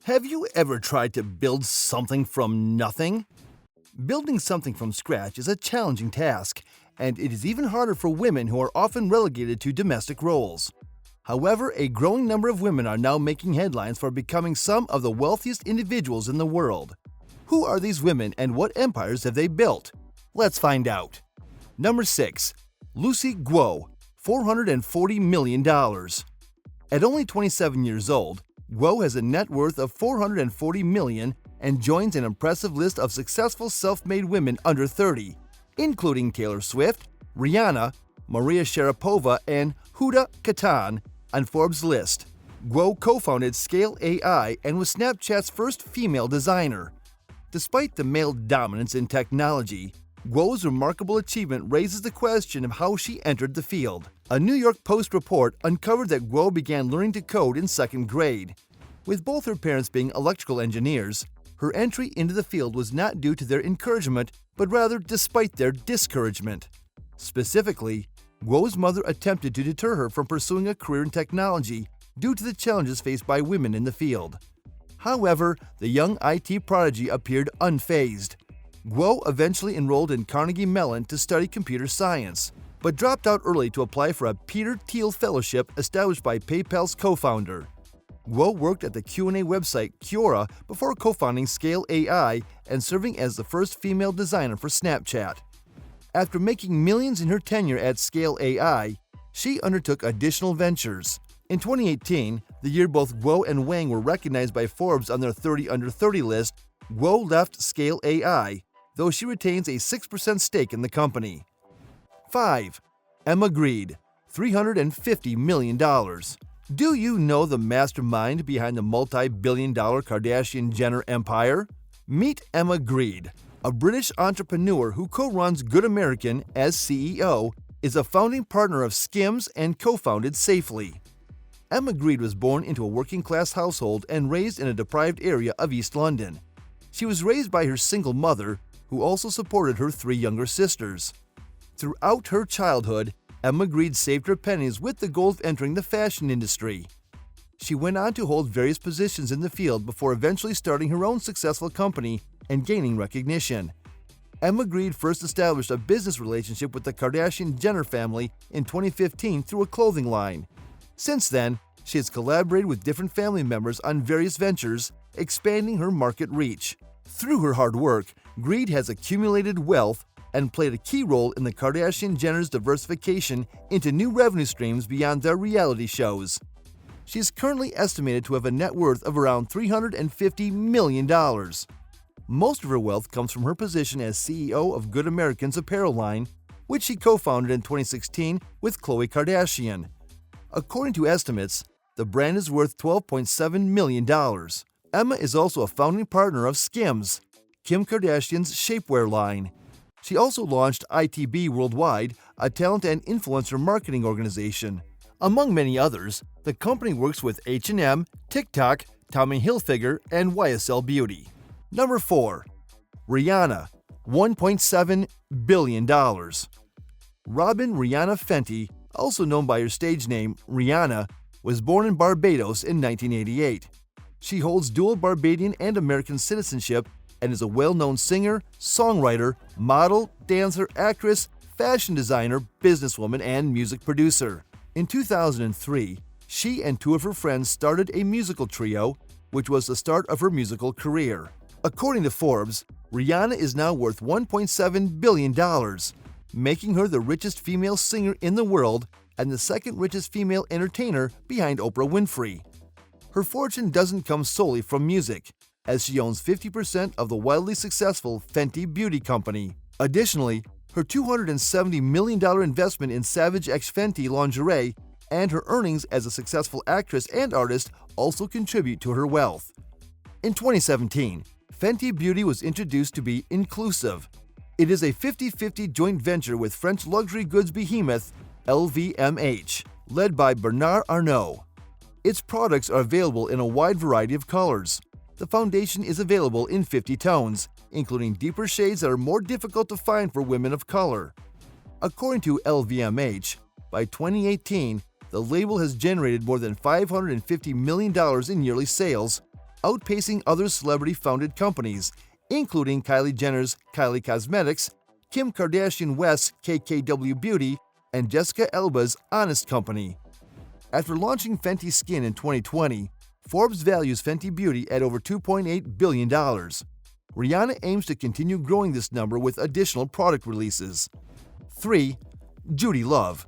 Have you ever tried to build something from nothing? Building something from scratch is a challenging task, and it is even harder for women who are often relegated to domestic roles. However, a growing number of women are now making headlines for becoming some of the wealthiest individuals in the world. Who are these women and what empires have they built? Let's find out. Number 6. Lucy Guo, $440 million. At only 27 years old, Guo has a net worth of $440 million and joins an impressive list of successful self-made women under 30, including Taylor Swift, Rihanna, Maria Sharapova, and Huda Kattan on Forbes' list. Guo co-founded Scale AI and was Snapchat's first female designer. Despite the male dominance in technology, Guo's remarkable achievement raises the question of how she entered the field. A New York Post report uncovered that Guo began learning to code in second grade. With both her parents being electrical engineers, her entry into the field was not due to their encouragement, but rather despite their discouragement. Specifically, Guo's mother attempted to deter her from pursuing a career in technology due to the challenges faced by women in the field. However, the young IT prodigy appeared unfazed. Guo eventually enrolled in Carnegie Mellon to study computer science, but dropped out early to apply for a Peter Thiel Fellowship established by PayPal's co-founder. Guo worked at the Q&A website Quora before co-founding Scale AI and serving as the first female designer for Snapchat. After making millions in her tenure at Scale AI, she undertook additional ventures. In 2018, the year both Guo and Wang were recognized by Forbes on their 30 under 30 list, Guo left Scale AI, though she retains a 6% stake in the company. 5. Emma Grede, $350 million. Do you know the mastermind behind the multi-billion-dollar Kardashian-Jenner empire? Meet Emma Grede, a British entrepreneur who co-runs Good American as CEO, is a founding partner of Skims and co-founded Safely. Emma Grede was born into a working-class household and raised in a deprived area of East London. She was raised by her single mother, who also supported her 3 younger sisters. Throughout her childhood, Emma Grede saved her pennies with the goal of entering the fashion industry. She went on to hold various positions in the field before eventually starting her own successful company and gaining recognition. Emma Grede first established a business relationship with the Kardashian-Jenner family in 2015 through a clothing line. Since then, she has collaborated with different family members on various ventures, expanding her market reach. Through her hard work, Grede has accumulated wealth and played a key role in the Kardashian-Jenner's diversification into new revenue streams beyond their reality shows. She is currently estimated to have a net worth of around $350 million. Most of her wealth comes from her position as CEO of Good American's apparel line, which she co-founded in 2016 with Khloe Kardashian. According to estimates, the brand is worth $12.7 million. Emma is also a founding partner of Skims, Kim Kardashian's shapewear line. She also launched ITB Worldwide, a talent and influencer marketing organization. Among many others, the company works with H&M, TikTok, Tommy Hilfiger, and YSL Beauty. Number 4. Rihanna, $1.7 billion. Robin Rihanna Fenty, also known by her stage name Rihanna, was born in Barbados in 1988. She holds dual Barbadian and American citizenship and is a well-known singer, songwriter, model, dancer, actress, fashion designer, businesswoman, and music producer. In 2003, she and 2 of her friends started a musical trio, which was the start of her musical career. According to Forbes, Rihanna is now worth $1.7 billion, making her the richest female singer in the world and the second richest female entertainer behind Oprah Winfrey. Her fortune doesn't come solely from music, as she owns 50% of the wildly successful Fenty Beauty Company. Additionally, her $270 million investment in Savage X Fenty lingerie and her earnings as a successful actress and artist also contribute to her wealth. In 2017, Fenty Beauty was introduced to be inclusive. It is a 50-50 joint venture with French luxury goods behemoth LVMH, led by Bernard Arnault. Its products are available in a wide variety of colors. The foundation is available in 50 tones, including deeper shades that are more difficult to find for women of color. According to LVMH, by 2018, the label has generated more than $550 million in yearly sales, outpacing other celebrity-founded companies, including Kylie Jenner's Kylie Cosmetics, Kim Kardashian West's KKW Beauty, and Jessica Alba's Honest Company. After launching Fenty Skin in 2020, Forbes values Fenty Beauty at over $2.8 billion. Rihanna aims to continue growing this number with additional product releases. 3. Judy Love,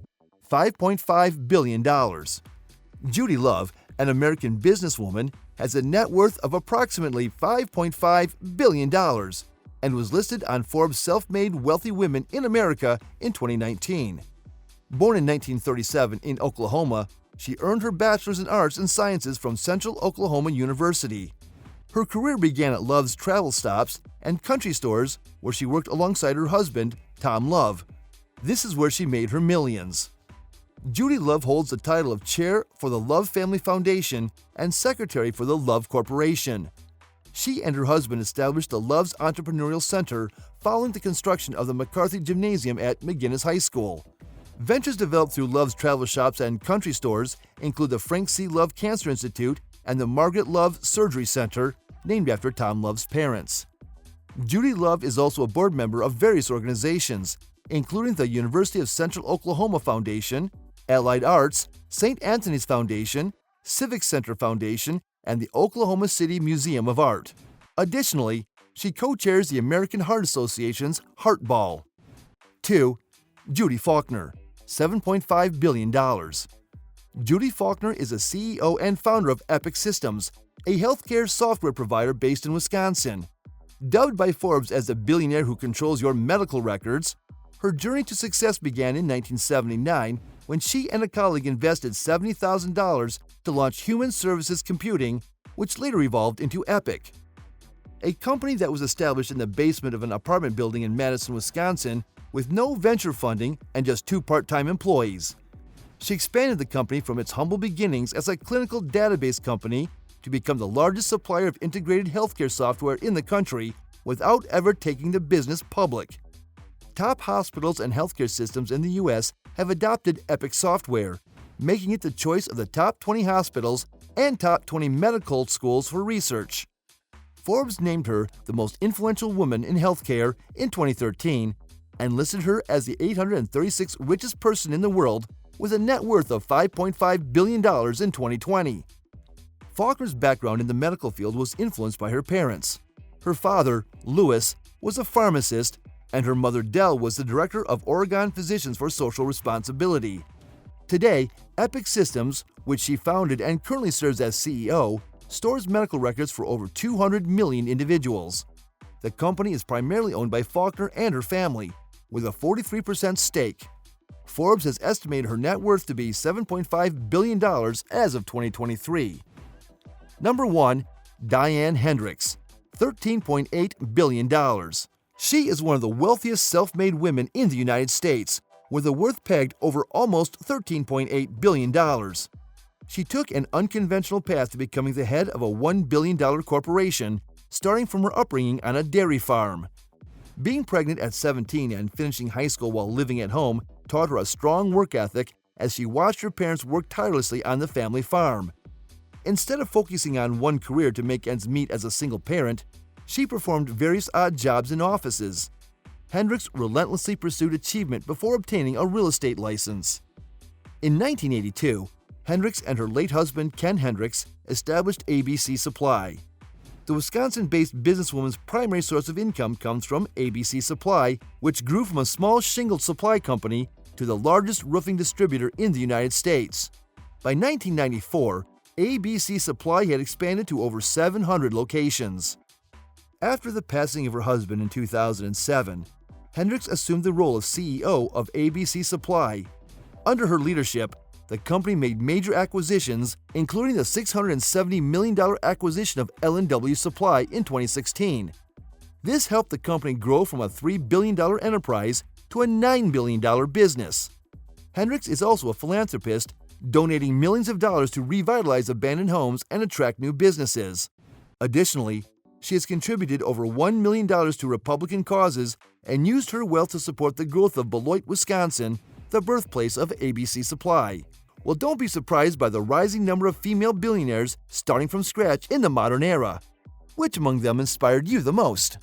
$5.5 billion. Judy Love, an American businesswoman, has a net worth of approximately $5.5 billion and was listed on Forbes' Self-Made Wealthy Women in America in 2019. Born in 1937 in Oklahoma, she earned her Bachelor's in Arts and Sciences from Central Oklahoma University. Her career began at Love's travel stops and country stores, where she worked alongside her husband, Tom Love. This is where she made her millions. Judy Love holds the title of Chair for the Love Family Foundation and Secretary for the Love Corporation. She and her husband established the Love's Entrepreneurial Center following the construction of the McCarthy Gymnasium at McGuinness High School. Ventures developed through Love's travel shops and country stores include the Frank C. Love Cancer Institute and the Margaret Love Surgery Center, named after Tom Love's parents. Judy Love is also a board member of various organizations, including the University of Central Oklahoma Foundation, Allied Arts, St. Anthony's Foundation, Civic Center Foundation, and the Oklahoma City Museum of Art. Additionally, she co-chairs the American Heart Association's Heart Ball. 2. Judy Faulkner, $7.5 billion. Judy Faulkner is a CEO and founder of Epic Systems, a healthcare software provider based in Wisconsin. Dubbed by Forbes as the billionaire who controls your medical records, her journey to success began in 1979 when she and a colleague invested $70,000 to launch Human Services Computing, which later evolved into Epic, a company that was established in the basement of an apartment building in Madison, Wisconsin, with no venture funding and just 2 part-time employees. She expanded the company from its humble beginnings as a clinical database company to become the largest supplier of integrated healthcare software in the country without ever taking the business public. Top hospitals and healthcare systems in the U.S. have adopted Epic software, making it the choice of the top 20 hospitals and top 20 medical schools for research. Forbes named her the most influential woman in healthcare in 2013 and listed her as the 836th richest person in the world with a net worth of $5.5 billion in 2020. Faulkner's background in the medical field was influenced by her parents. Her father, Louis, was a pharmacist, and her mother, Dell, was the director of Oregon Physicians for Social Responsibility. Today, Epic Systems, which she founded and currently serves as CEO, stores medical records for over 200 million individuals. The company is primarily owned by Faulkner and her family, with a 43% stake. Forbes has estimated her net worth to be $7.5 billion as of 2023. Number 1. DIANE Hendricks, $13.8 billion. She is one of the wealthiest self-made women in the United States, with a worth pegged over almost $13.8 billion. She took an unconventional path to becoming the head of a $1 billion corporation, starting from her upbringing on a dairy farm. Being pregnant at 17 and finishing high school while living at home taught her a strong work ethic as she watched her parents work tirelessly on the family farm. Instead of focusing on one career to make ends meet as a single parent, she performed various odd jobs in offices. Hendricks relentlessly pursued achievement before obtaining a real estate license. In 1982, Hendricks and her late husband Ken Hendricks established ABC Supply. The Wisconsin-based businesswoman's primary source of income comes from ABC Supply, which grew from a small shingled supply company to the largest roofing distributor in the United States. By 1994, ABC Supply had expanded to over 700 locations. After the passing of her husband in 2007, Hendricks assumed the role of CEO of ABC Supply. Under her leadership, the company made major acquisitions, including the $670 million acquisition of L&W Supply in 2016. This helped the company grow from a $3 billion enterprise to a $9 billion business. Hendricks is also a philanthropist, donating millions of dollars to revitalize abandoned homes and attract new businesses. Additionally, she has contributed over $1 million to Republican causes and used her wealth to support the growth of Beloit, Wisconsin, the birthplace of ABC Supply, Well, don't be surprised by the rising number of female billionaires starting from scratch in the modern era. Which among them inspired you the most?